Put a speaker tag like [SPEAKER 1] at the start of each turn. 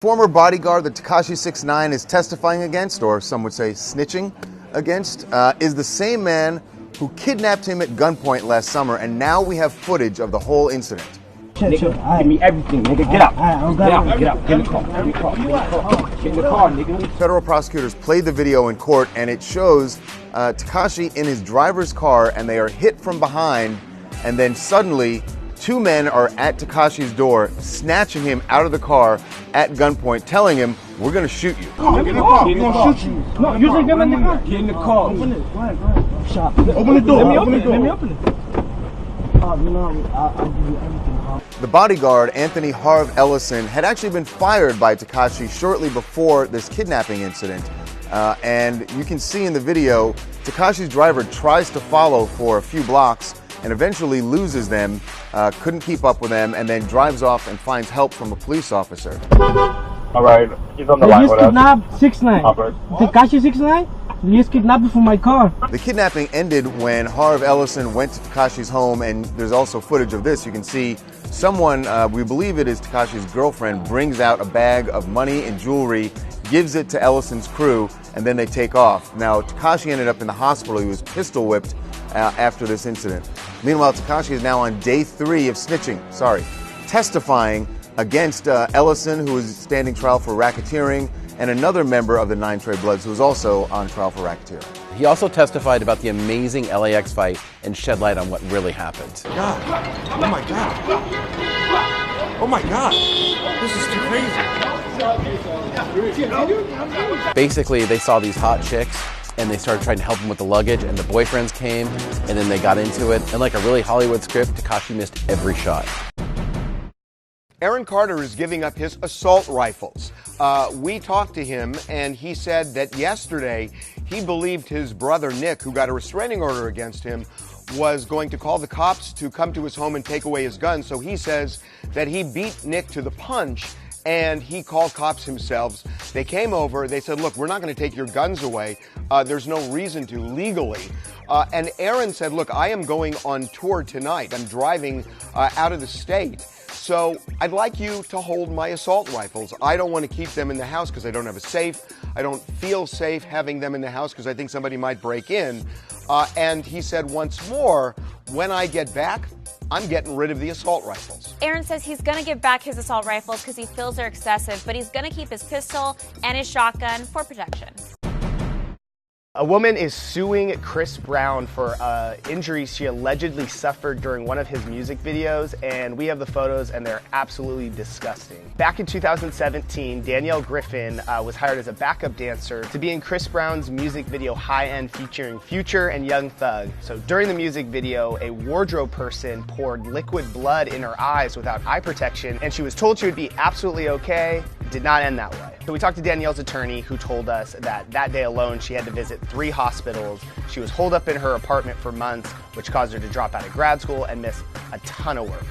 [SPEAKER 1] Former bodyguard that Tekashi 6ix9ine is testifying against, or some would say snitching against, is the same man who kidnapped him at gunpoint last summer, and now we have footage of the whole incident.
[SPEAKER 2] Nigga, give me everything, nigga. Get out. Get out. Get out. Get in the car. Get in the car. Get in the car, nigga.
[SPEAKER 1] Federal prosecutors played the video in court, and it shows Tekashi in his driver's car, and they are hit from behind, and then suddenly two men are at Tekashi's door, snatching him out of the car at gunpoint, telling him, "We're going to shoot you."
[SPEAKER 2] Get in the car. We're going to shoot you. No, you say get in the car. Get in the car. Open it. Go ahead. Shop. Open the door. Let me open it. Let me open it. I'll give you everything.
[SPEAKER 1] The bodyguard, Anthony Harv Ellison, had actually been fired by Tekashi shortly before this kidnapping incident. And you can see in the video, Tekashi's driver tries to follow for a few blocks and eventually loses them, couldn't keep up with them, and then drives off and finds help from a police officer.
[SPEAKER 3] All right, he's on the line with us.
[SPEAKER 2] Kidnapped 6ix9ine. Tekashi 6ix9ine? He's kidnapped from my car.
[SPEAKER 1] The kidnapping ended when Harv Ellison went to Tekashi's home, and there's also footage of this. You can see someone, we believe it is Tekashi's girlfriend, brings out a bag of money and jewelry, gives it to Ellison's crew, and then they take off. Now, Tekashi ended up in the hospital. He was pistol whipped after this incident. Meanwhile, Tekashi is now on day 3 of testifying against Ellison, who is standing trial for racketeering, and another member of the 9 Trey Bloods who is also on trial for racketeering.
[SPEAKER 4] He also testified about the amazing LAX fight and shed light on what really happened.
[SPEAKER 5] God. Oh my God. Oh my God. This is too crazy.
[SPEAKER 4] Basically, they saw these hot chicks and they started trying to help him with the luggage, and the boyfriends came and then they got into it. And like a really Hollywood script, Tekashi missed every shot.
[SPEAKER 6] Aaron Carter is giving up his assault rifles. We talked to him, and he said that yesterday he believed his brother Nick, who got a restraining order against him, was going to call the cops to come to his home and take away his gun. So he says that he beat Nick to the punch, and he called cops himself. They came over. They said, look, we're not going to take your guns away. There's no reason to legally. And Aaron said, look, I am going on tour tonight. I'm driving out of the state. So I'd like you to hold my assault rifles. I don't want to keep them in the house because I don't have a safe. I don't feel safe having them in the house because I think somebody might break in. And he said once more, when I get back, I'm getting rid of the assault rifles.
[SPEAKER 7] Aaron says he's going to give back his assault rifles because he feels they're excessive, but he's going to keep his pistol and his shotgun for protection.
[SPEAKER 8] A woman is suing Chris Brown for injuries she allegedly suffered during one of his music videos, and we have the photos, and they're absolutely disgusting. Back in 2017, Danielle Griffin was hired as a backup dancer to be in Chris Brown's music video High End featuring Future and Young Thug. So during the music video, a wardrobe person poured liquid blood in her eyes without eye protection, and she was told she would be absolutely okay. It did not end that way. So we talked to Danielle's attorney, who told us that that day alone she had to visit 3 hospitals. She was holed up in her apartment for months, which caused her to drop out of grad school and miss a ton of work.